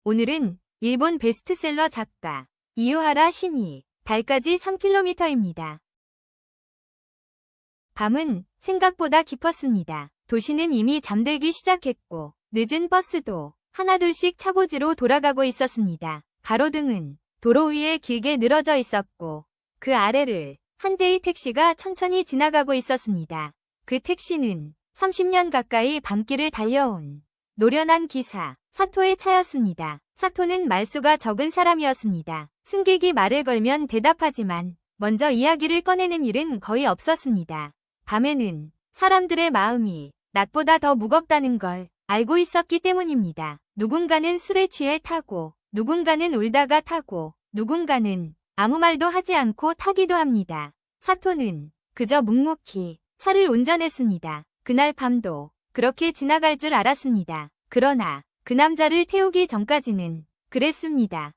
오늘은 일본 베스트셀러 작가 이유하라 신이 달까지 3km입니다. 밤은 생각보다 깊었습니다. 도시는 이미 잠들기 시작했고 늦은 버스도 하나둘씩 차고지로 돌아가고 있었습니다. 가로등은 도로 위에 길게 늘어져 있었고 그 아래를 한 대의 택시가 천천히 지나가고 있었습니다. 그 택시는 30년 가까이 밤길을 달려온 노련한 기사 사토의 차였습니다. 사토는 말수가 적은 사람이었습니다. 승객이 말을 걸면 대답하지만 먼저 이야기를 꺼내는 일은 거의 없었습니다. 밤에는 사람들의 마음이 낮보다 더 무겁다는 걸 알고 있었기 때문입니다. 누군가는 술에 취해 타고 누군가는 울다가 타고 누군가는 아무 말도 하지 않고 타기도 합니다. 사토는 그저 묵묵히 차를 운전했습니다. 그날 밤도 그렇게 지나갈 줄 알았습니다. 그러나 그 남자를 태우기 전까지는 그랬습니다.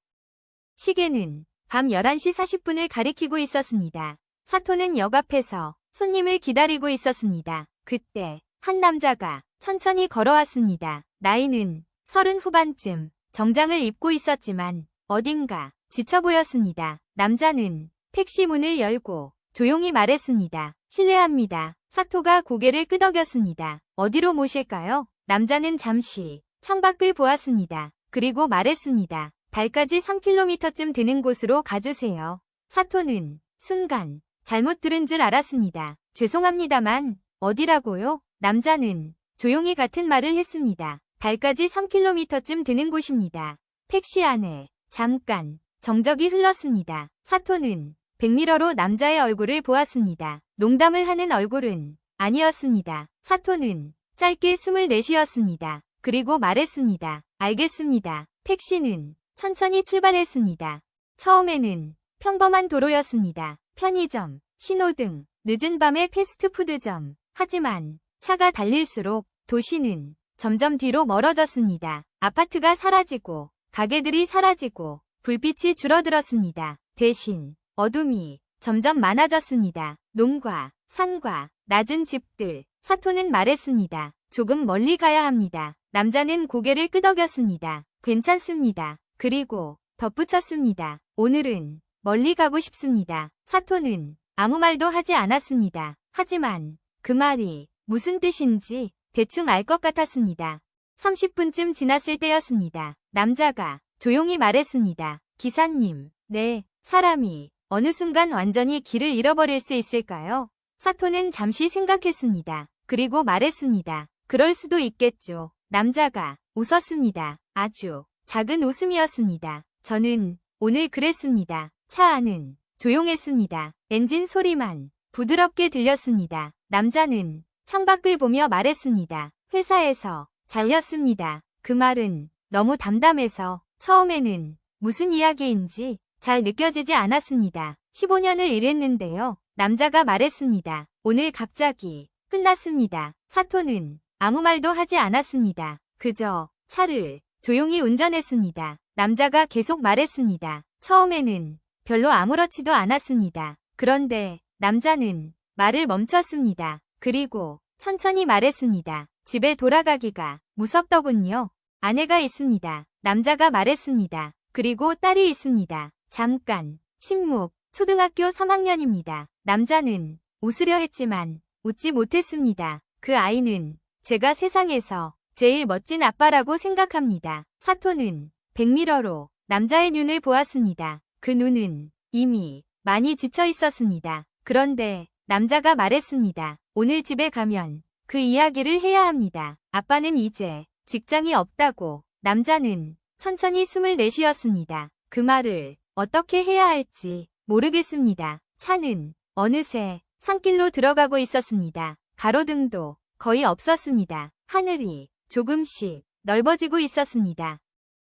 시계는 밤 11시 40분을 가리키고 있었습니다. 사토는 역 앞에서 손님을 기다리고 있었습니다. 그때 한 남자가 천천히 걸어왔습니다. 나이는 30 후반쯤, 정장을 입고 있었지만 어딘가 지쳐 보였습니다. 남자는 택시 문을 열고 조용히 말했습니다. 실례합니다. 사토가 고개를 끄덕였습니다. 어디로 모실까요? 남자는 잠시 창밖을 보았습니다. 그리고 말했습니다. 달까지 3km쯤 되는 곳으로 가주세요. 사토는 순간 잘못 들은 줄 알았습니다. 죄송합니다만 어디라고요? 남자는 조용히 같은 말을 했습니다. 달까지 3km쯤 되는 곳입니다. 택시 안에 잠깐 정적이 흘렀습니다. 사토는 백미러로 남자의 얼굴을 보았습니다. 농담을 하는 얼굴은 아니었습니다. 사토는 짧게 숨을 내쉬었습니다. 그리고 말했습니다. 알겠습니다. 택시는 천천히 출발했습니다. 처음에는 평범한 도로였습니다. 편의점, 신호등, 늦은 밤의 패스트푸드점. 하지만 차가 달릴수록 도시는 점점 뒤로 멀어졌습니다. 아파트가 사라지고 가게들이 사라지고 불빛이 줄어들었습니다. 대신 어둠이 점점 많아졌습니다. 농과 산과 낮은 집들. 사토는 말했습니다. 조금 멀리 가야 합니다. 남자는 고개를 끄덕였습니다. 괜찮습니다. 그리고 덧붙였습니다. 오늘은 멀리 가고 싶습니다. 사토는 아무 말도 하지 않았습니다. 하지만 그 말이 무슨 뜻인지 대충 알 것 같았습니다. 30분쯤 지났을 때였습니다. 남자가 조용히 말했습니다. 기사님, 네, 사람이 어느 순간 완전히 길을 잃어버릴 수 있을까요? 사토는 잠시 생각했습니다. 그리고 말했습니다. 그럴 수도 있겠죠. 남자가 웃었습니다. 아주 작은 웃음이었습니다. 저는 오늘 그랬습니다. 차 안은 조용했습니다. 엔진 소리만 부드럽게 들렸습니다. 남자는 창밖을 보며 말했습니다. 회사에서 잘렸습니다. 그 말은 너무 담담해서 처음에는 무슨 이야기인지 잘 느껴지지 않았습니다. 15년을 일했는데요. 남자가 말했습니다. 오늘 갑자기 끝났습니다. 사토는 아무 말도 하지 않았습니다. 그저 차를 조용히 운전했습니다. 남자가 계속 말했습니다. 처음에는 별로 아무렇지도 않았습니다. 그런데 남자는 말을 멈췄습니다. 그리고 천천히 말했습니다. 집에 돌아가기가 무섭더군요. 아내가 있습니다. 남자가 말했습니다. 그리고 딸이 있습니다. 잠깐 침묵. 초등학교 3학년입니다. 남자는 웃으려 했지만 웃지 못했습니다. 그 아이는 제가 세상에서 제일 멋진 아빠라고 생각합니다. 사토는 백미러로 남자의 눈을 보았습니다. 그 눈은 이미 많이 지쳐 있었습니다. 그런데 남자가 말했습니다. 오늘 집에 가면 그 이야기를 해야 합니다. 아빠는 이제 직장이 없다고. 남자는 천천히 숨을 내쉬었습니다. 그 말을 어떻게 해야 할지 모르겠습니다. 차는 어느새 산길로 들어가고 있었습니다. 가로등도 거의 없었습니다. 하늘이 조금씩 넓어지고 있었습니다.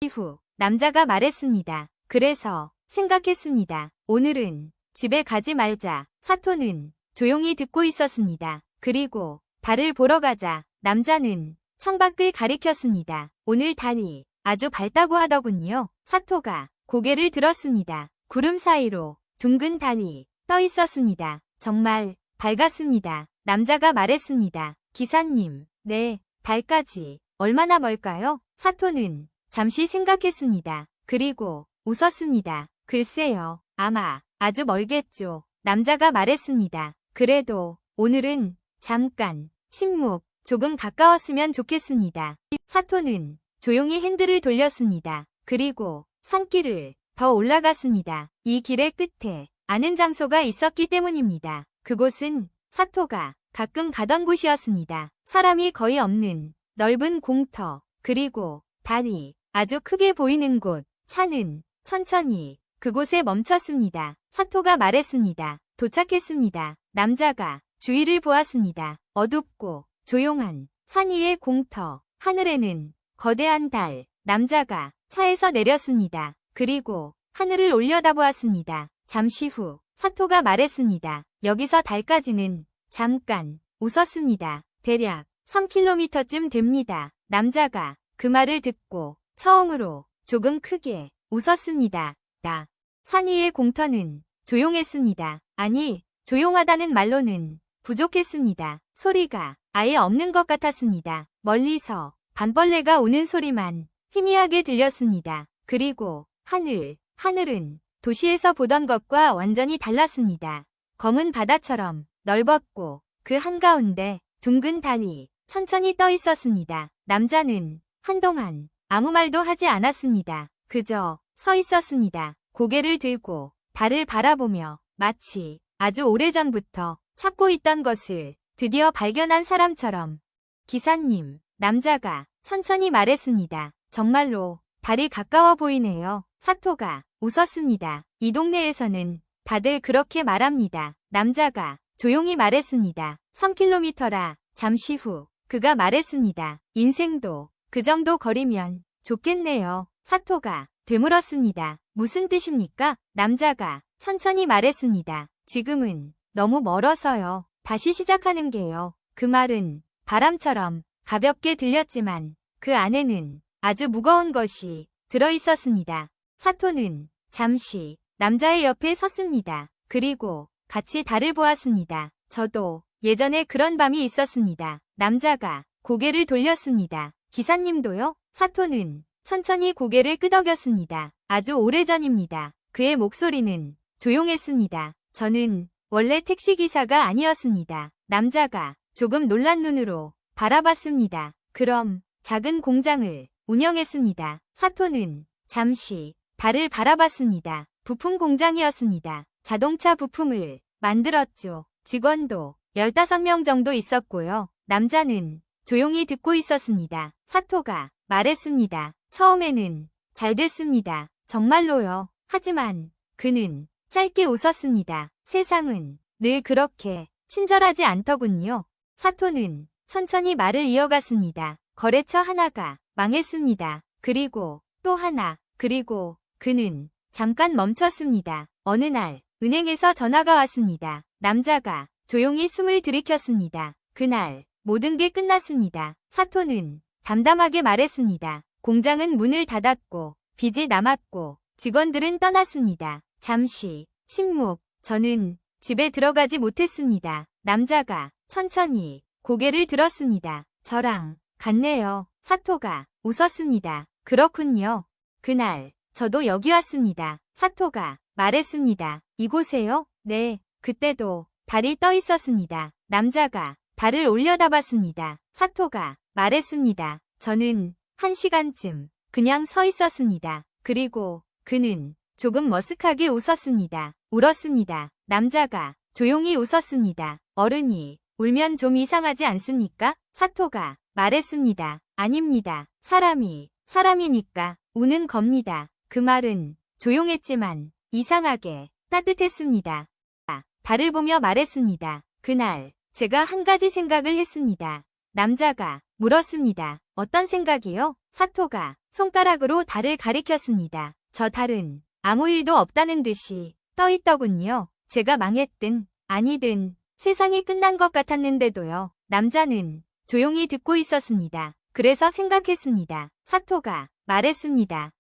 이후 남자가 말했습니다. 그래서 생각했습니다. 오늘은 집에 가지 말자. 사토는 조용히 듣고 있었습니다. 그리고 달을 보러 가자. 남자는 창밖을 가리켰습니다. 오늘 달이 아주 밝다고 하더군요. 사토가 고개를 들었습니다. 구름 사이로 둥근 달이 떠 있었습니다. 정말 밝았습니다. 남자가 말했습니다. 기사님, 네, 달까지 얼마나 멀까요? 사토는 잠시 생각했습니다. 그리고 웃었습니다. 글쎄요. 아마 아주 멀겠죠. 남자가 말했습니다. 그래도 오늘은 잠깐 침묵 조금 가까웠으면 좋겠습니다. 사토는 조용히 핸들을 돌렸습니다. 그리고 산길을 더 올라갔습니다. 이 길의 끝에 아는 장소가 있었기 때문입니다. 그곳은 사토가 가끔 가던 곳이었습니다. 사람이 거의 없는 넓은 공터, 그리고 달이 아주 크게 보이는 곳. 차는 천천히 그곳에 멈췄습니다. 사토가 말했습니다. 도착했습니다. 남자가 주위를 보았습니다. 어둡고 조용한 산 위의 공터, 하늘에는 거대한 달. 남자가 차에서 내렸습니다. 그리고 하늘을 올려다보았습니다. 잠시 후 사토가 말했습니다. 여기서 달까지는 잠깐 웃었습니다. 대략 3km쯤 됩니다. 남자가 그 말을 듣고 처음으로 조금 크게 웃었습니다. 산 위의 공터는 조용했습니다. 아니, 조용하다는 말로는 부족했습니다. 소리가 아예 없는 것 같았습니다. 멀리서 밤벌레가 우는 소리만 희미하게 들렸습니다. 그리고 하늘은 도시에서 보던 것과 완전히 달랐습니다. 검은 바다처럼 넓었고 그 한가운데 둥근 달이 천천히 떠 있었습니다. 남자는 한동안 아무 말도 하지 않았습니다. 그저 서 있었습니다. 고개를 들고 달을 바라보며 마치 아주 오래전부터 찾고 있던 것을 드디어 발견한 사람처럼. 기사님, 남자가 천천히 말했습니다. 정말로 달이 가까워 보이네요. 사토가 웃었습니다. 이 동네에서는 다들 그렇게 말합니다. 남자가 조용히 말했습니다. 3km라. 잠시 후 그가 말했습니다. 인생도 그 정도 거리면 좋겠네요. 사토가 되물었습니다. 무슨 뜻입니까? 남자가 천천히 말했습니다. 지금은 너무 멀어서요. 다시 시작하는 게요. 그 말은 바람처럼 가볍게 들렸지만 그 안에는 아주 무거운 것이 들어있었습니다. 사토는 잠시 남자의 옆에 섰습니다. 그리고 같이 달을 보았습니다. 저도 예전에 그런 밤이 있었습니다. 남자가 고개를 돌렸습니다. 기사님도요? 사토는 천천히 고개를 끄덕였습니다. 아주 오래전입니다. 그의 목소리는 조용했습니다. 저는 원래 택시기사가 아니었습니다. 남자가 조금 놀란 눈으로 바라봤습니다. 그럼 작은 공장을 운영했습니다. 사토는 잠시 달을 바라봤습니다. 부품 공장이었습니다. 자동차 부품을 만들었죠. 직원도 15명 정도 있었고요. 남자는 조용히 듣고 있었습니다. 사토가 말했습니다. 처음에는 잘 됐습니다. 정말로요. 하지만 그는 짧게 웃었습니다. 세상은 늘 그렇게 친절하지 않더군요. 사토는 천천히 말을 이어갔습니다. 거래처 하나가 망했습니다. 그리고 또 하나. 그리고 그는 잠깐 멈췄습니다. 어느 날 은행에서 전화가 왔습니다. 남자가 조용히 숨을 들이켰습니다. 그날 모든 게 끝났습니다. 사토는 담담하게 말했습니다. 공장은 문을 닫았고 빚이 남았고 직원들은 떠났습니다. 잠시 침묵. 저는 집에 들어가지 못했습니다. 남자가 천천히 고개를 들었습니다. 저랑 같네요. 사토가 웃었습니다. 그렇군요. 그날 저도 여기 왔습니다. 사토가 말했습니다. 이곳에요? 네. 그때도 달이 떠 있었습니다. 남자가 달을 올려다봤습니다. 사토가 말했습니다. 저는 1시간쯤 그냥 서 있었습니다. 그리고 그는 조금 머쓱하게 웃었습니다. 울었습니다. 남자가 조용히 웃었습니다. 어른이 울면 좀 이상하지 않습니까? 사토가 말했습니다. 아닙니다. 사람이니까 우는 겁니다. 그 말은 조용했지만 이상하게 따뜻했습니다. 달을 보며 말했습니다. 그날 제가 한 가지 생각을 했습니다. 남자가 물었습니다. 어떤 생각이요? 사토가 손가락으로 달을 가리켰습니다. 저 달은 아무 일도 없다는 듯이 떠 있더군요. 제가 망했든 아니든 세상이 끝난 것 같았는데도요. 남자는 조용히 듣고 있었습니다. 그래서 생각했습니다. 사토가 말했습니다.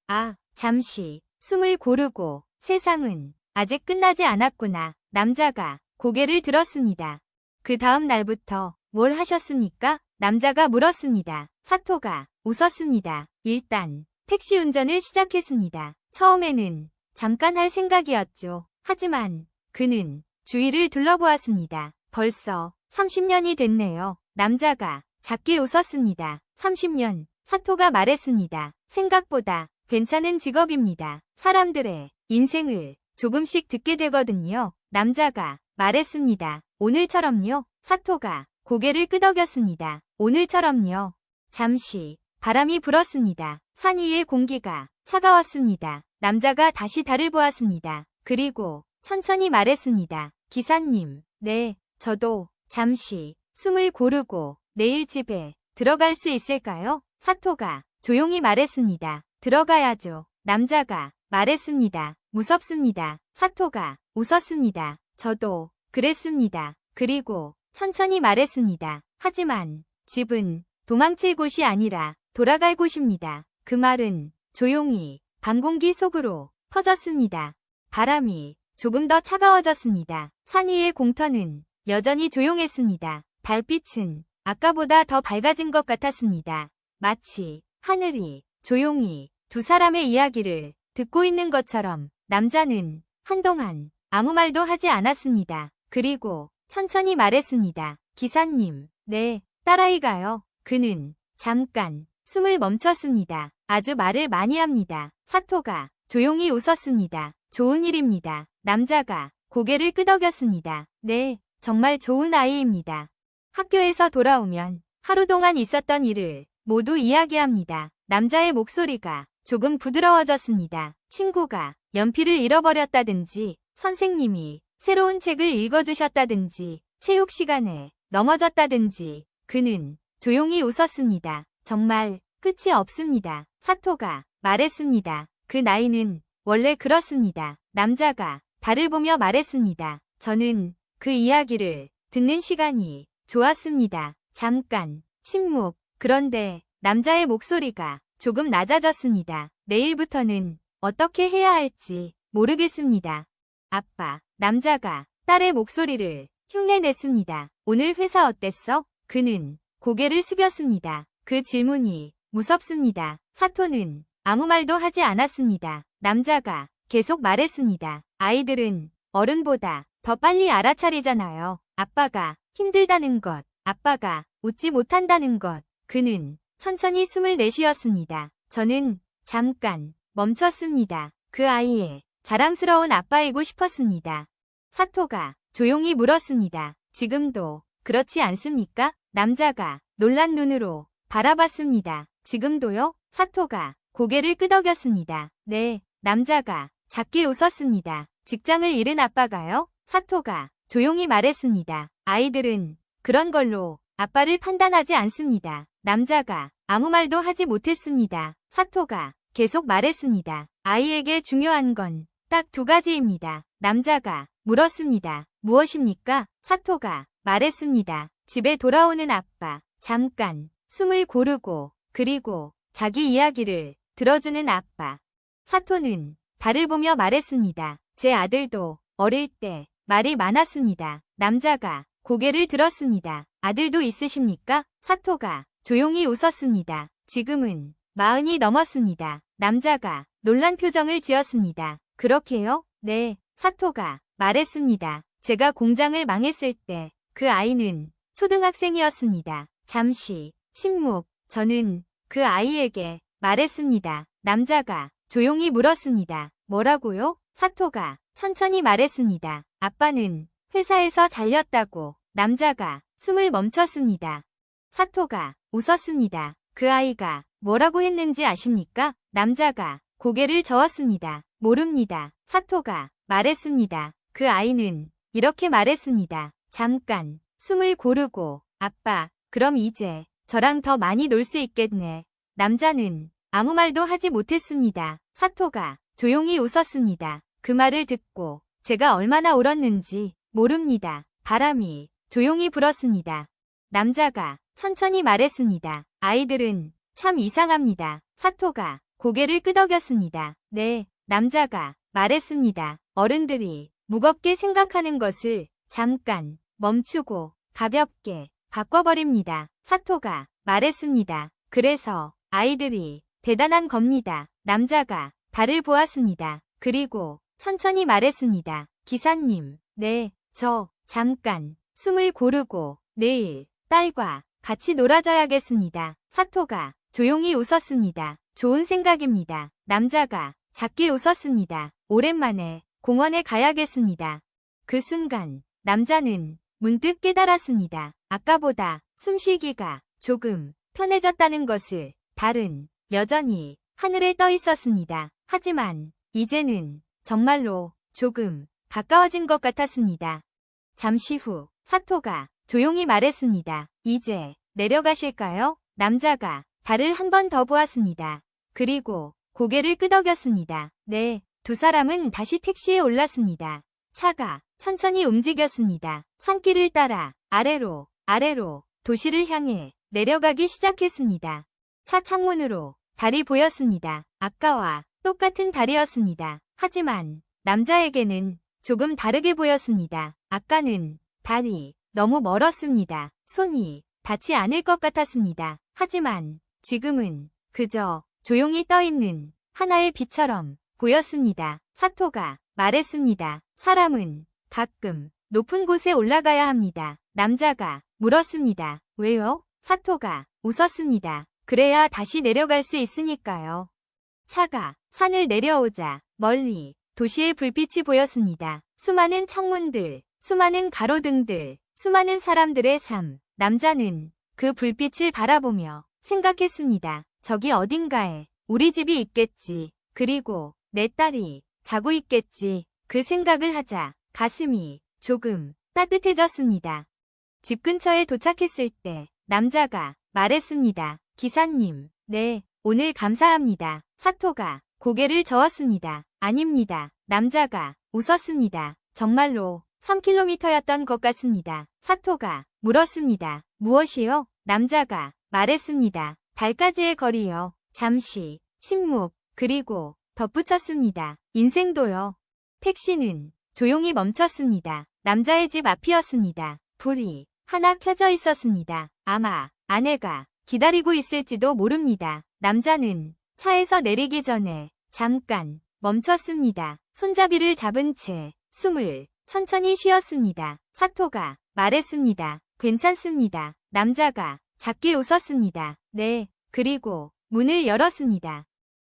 잠시 숨을 고르고 세상은 아직 끝나지 않았구나. 남자가 고개를 들었습니다. 그 다음 날부터 뭘 하셨습니까? 남자가 물었습니다. 사토가 웃었습니다. 일단 택시 운전을 시작했습니다. 처음에는 잠깐 할 생각이었죠. 하지만 그는 주위를 둘러보았습니다. 벌써 30년이 됐네요. 남자가 작게 웃었습니다. 30년, 사토가 말했습니다. 생각보다 괜찮은 직업입니다. 사람들의 인생을 조금씩 듣게 되거든요. 남자가 말했습니다. 오늘처럼요? 사토가 고개를 끄덕였습니다. 오늘처럼요. 잠시 바람이 불었습니다. 산 위의 공기가 차가웠습니다. 남자가 다시 달을 보았습니다. 그리고 천천히 말했습니다. 기사님, 네, 저도 잠시 숨을 고르고 내일 집에 들어갈 수 있을까요? 사토가 조용히 말했습니다. 들어가야죠. 남자가 말했습니다. 무섭습니다. 사토가 웃었습니다. 저도 그랬습니다. 그리고 천천히 말했습니다. 하지만 집은 도망칠 곳이 아니라 돌아갈 곳입니다. 그 말은 조용히 밤 공기 속으로 퍼졌습니다. 바람이 조금 더 차가워졌습니다. 산 위의 공터는 여전히 조용했습니다. 달빛은 아까보다 더 밝아진 것 같았습니다. 마치 하늘이 조용히 두 사람의 이야기를 듣고 있는 것처럼. 남자는 한동안 아무 말도 하지 않았습니다. 그리고 천천히 말했습니다. 기사님, 네, 딸아이가요. 그는 잠깐 숨을 멈췄습니다. 아주 말을 많이 합니다. 사토가 조용히 웃었습니다. 좋은 일입니다. 남자가 고개를 끄덕였습니다. 네, 정말 좋은 아이입니다. 학교에서 돌아오면 하루 동안 있었던 일을 모두 이야기합니다. 남자의 목소리가 조금 부드러워졌습니다. 친구가 연필을 잃어버렸다든지, 선생님이 새로운 책을 읽어주셨다든지, 체육 시간에 넘어졌다든지. 그는 조용히 웃었습니다. 정말 끝이 없습니다. 사토가 말했습니다. 그 나이는 원래 그렇습니다. 남자가 달을 보며 말했습니다. 저는 그 이야기를 듣는 시간이 좋았습니다. 잠깐 침묵. 그런데 남자의 목소리가 조금 낮아졌습니다. 내일부터는 어떻게 해야 할지 모르겠습니다. 아빠. 남자가 딸의 목소리를 흉내냈습니다. 오늘 회사 어땠어? 그는 고개를 숙였습니다. 그 질문이 무섭습니다. 사토는 아무 말도 하지 않았습니다. 남자가 계속 말했습니다. 아이들은 어른보다 더 빨리 알아차리잖아요. 아빠가 힘들다는 것, 아빠가 웃지 못한다는 것. 그는 천천히 숨을 내쉬었습니다. 저는 잠깐 멈췄습니다. 그 아이의 자랑스러운 아빠이고 싶었습니다. 사토가 조용히 물었습니다. 지금도 그렇지 않습니까? 남자가 놀란 눈으로 바라봤습니다. 지금도요? 사토가 고개를 끄덕였습니다. 네, 남자가 작게 웃었습니다. 직장을 잃은 아빠가요? 사토가 조용히 말했습니다. 아이들은 그런 걸로 아빠를 판단하지 않습니다. 남자가 아무 말도 하지 못했습니다. 사토가 계속 말했습니다. 아이에게 중요한 건 딱 두 가지입니다. 남자가 물었습니다. 무엇입니까? 사토가 말했습니다. 집에 돌아오는 아빠, 잠깐 숨을 고르고, 그리고 자기 이야기를 들어주는 아빠. 사토는 달을 보며 말했습니다. 제 아들도 어릴 때 말이 많았습니다. 남자가 고개를 들었습니다. 아들도 있으십니까? 사토가 조용히 웃었습니다. 지금은 40이 넘었습니다. 남자가 놀란 표정을 지었습니다. 그렇게요? 네, 사토가 말했습니다. 제가 공장을 망했을 때 그 아이는 초등학생이었습니다. 잠시 침묵. 저는 그 아이에게 말했습니다. 남자가 조용히 물었습니다. 뭐라고요? 사토가 천천히 말했습니다. 아빠는 회사에서 잘렸다고. 남자가 숨을 멈췄습니다. 사토가 웃었습니다. 그 아이가 뭐라고 했는지 아십니까? 남자가 고개를 저었습니다. 모릅니다. 사토가 말했습니다. 그 아이는 이렇게 말했습니다. 잠깐 숨을 고르고, 아빠, 그럼 이제 저랑 더 많이 놀 수 있겠네. 남자는 아무 말도 하지 못했습니다. 사토가 조용히 웃었습니다. 그 말을 듣고 제가 얼마나 울었는지 모릅니다. 바람이 조용히 불었습니다. 남자가 천천히 말했습니다. 아이들은 참 이상합니다. 사토가 고개를 끄덕였습니다. 네, 남자가 말했습니다. 어른들이 무겁게 생각하는 것을 잠깐 멈추고 가볍게 바꿔버립니다. 사토가 말했습니다. 그래서 아이들이 대단한 겁니다. 남자가 달을 보았습니다. 그리고 천천히 말했습니다. 기사님, 네, 저 잠깐 숨을 고르고 내일 딸과 같이 놀아줘야겠습니다. 사토가 조용히 웃었습니다. 좋은 생각입니다. 남자가 작게 웃었습니다. 오랜만에 공원에 가야겠습니다. 그 순간 남자는 문득 깨달았습니다. 아까보다 숨쉬기가 조금 편해졌다는 것을. 달은 여전히 하늘에 떠 있었습니다. 하지만 이제는 정말로 조금 가까워진 것 같았습니다. 잠시 후 사토가 조용히 말했습니다. 이제 내려가실까요? 남자가 달을 한 번 더 보았습니다. 그리고 고개를 끄덕였습니다. 네, 두 사람은 다시 택시에 올랐습니다. 차가 천천히 움직였습니다. 산길을 따라 아래로 도시를 향해 내려가기 시작했습니다. 차 창문으로 달이 보였습니다. 아까와 똑같은 달이었습니다. 하지만 남자에게는 조금 다르게 보였습니다. 아까는 달이 너무 멀었습니다. 손이 닿지 않을 것 같았습니다. 하지만 지금은 그저 조용히 떠있는 하나의 빛처럼 보였습니다. 사토가 말했습니다. 사람은 가끔 높은 곳에 올라가야 합니다. 남자가 물었습니다. 왜요? 사토가 웃었습니다. 그래야 다시 내려갈 수 있으니까요. 차가 산을 내려오자 멀리 도시의 불빛이 보였습니다. 수많은 창문들, 수많은 가로등들, 수많은 사람들의 삶. 남자는 그 불빛을 바라보며 생각했습니다. 저기 어딘가에 우리 집이 있겠지. 그리고 내 딸이 자고 있겠지. 그 생각을 하자 가슴이 조금 따뜻해졌습니다. 집 근처에 도착했을 때 남자가 말했습니다. 기사님, 네, 오늘 감사합니다. 사토가 고개를 저었습니다. 아닙니다. 남자가 웃었습니다. 정말로 3km였던 것 같습니다. 사토가 물었습니다. 무엇이요? 남자가 말했습니다. 달까지의 거리요. 잠시 침묵, 그리고 덧붙였습니다. 인생도요. 택시는 조용히 멈췄습니다. 남자의 집 앞이었습니다. 불이 하나 켜져 있었습니다. 아마 아내가 기다리고 있을지도 모릅니다. 남자는 차에서 내리기 전에 잠깐 멈췄습니다. 손잡이를 잡은 채 숨을 천천히 쉬었습니다. 사토가 말했습니다. 괜찮습니다. 남자가 작게 웃었습니다. 네. 그리고 문을 열었습니다.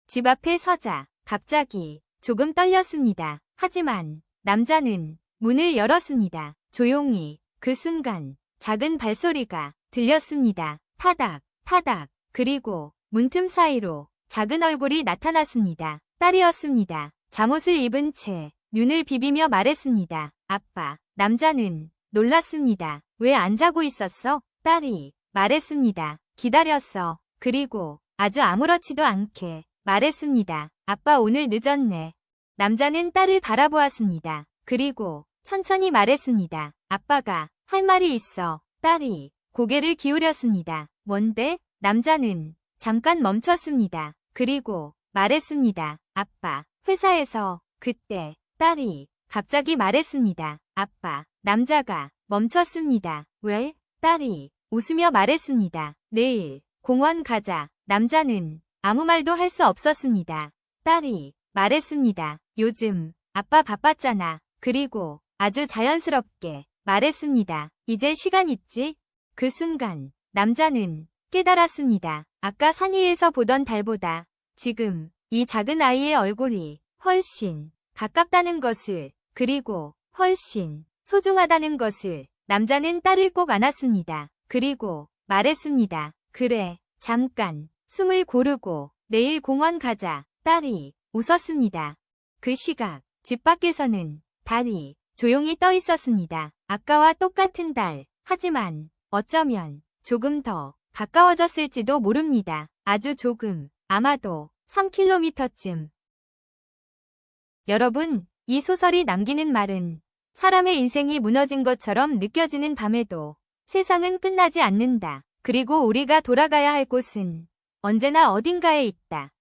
집 앞에 서자 갑자기 조금 떨렸습니다. 하지만 남자는 문을 열었습니다. 조용히. 그 순간 작은 발소리가 들렸습니다. 타닥, 타닥. 그리고 문틈 사이로 작은 얼굴이 나타났습니다. 딸이었습니다. 잠옷을 입은 채 눈을 비비며 말했습니다. 아빠. 남자는 놀랐습니다. 왜 안 자고 있었어? 딸이 말했습니다. 기다렸어. 그리고 아주 아무렇지도 않게 말했습니다. 아빠 오늘 늦었네. 남자는 딸을 바라보았습니다. 그리고 천천히 말했습니다. 아빠가 할 말이 있어. 딸이 고개를 기울였습니다. 뭔데? 남자는 잠깐 멈췄습니다. 그리고 말했습니다. 아빠, 회사에서. 그때 딸이 갑자기 말했습니다. 아빠. 남자가 멈췄습니다. 왜? 딸이 웃으며 말했습니다. 내일 공원 가자. 남자는 아무 말도 할 수 없었습니다. 딸이 말했습니다. 요즘 아빠 바빴잖아. 그리고 아주 자연스럽게 말했습니다. 이제 시간 있지? 그 순간 남자는 깨달았습니다. 아까 산 위에서 보던 달보다 지금 이 작은 아이의 얼굴이 훨씬 가깝다는 것을, 그리고 훨씬 소중하다는 것을. 남자는 딸을 꼭 안았습니다. 그리고 말했습니다. 그래, 잠깐 숨을 고르고 내일 공원 가자. 딸이 웃었습니다. 그 시각 집 밖에서는 달이 조용히 떠 있었습니다. 아까와 똑같은 달. 하지만 어쩌면 조금 더 가까워졌을지도 모릅니다. 아주 조금, 아마도 3km쯤. 여러분, 이 소설이 남기는 말은 사람의 인생이 무너진 것처럼 느껴지는 밤에도 세상은 끝나지 않는다. 그리고 우리가 돌아가야 할 곳은 언제나 어딘가에 있다.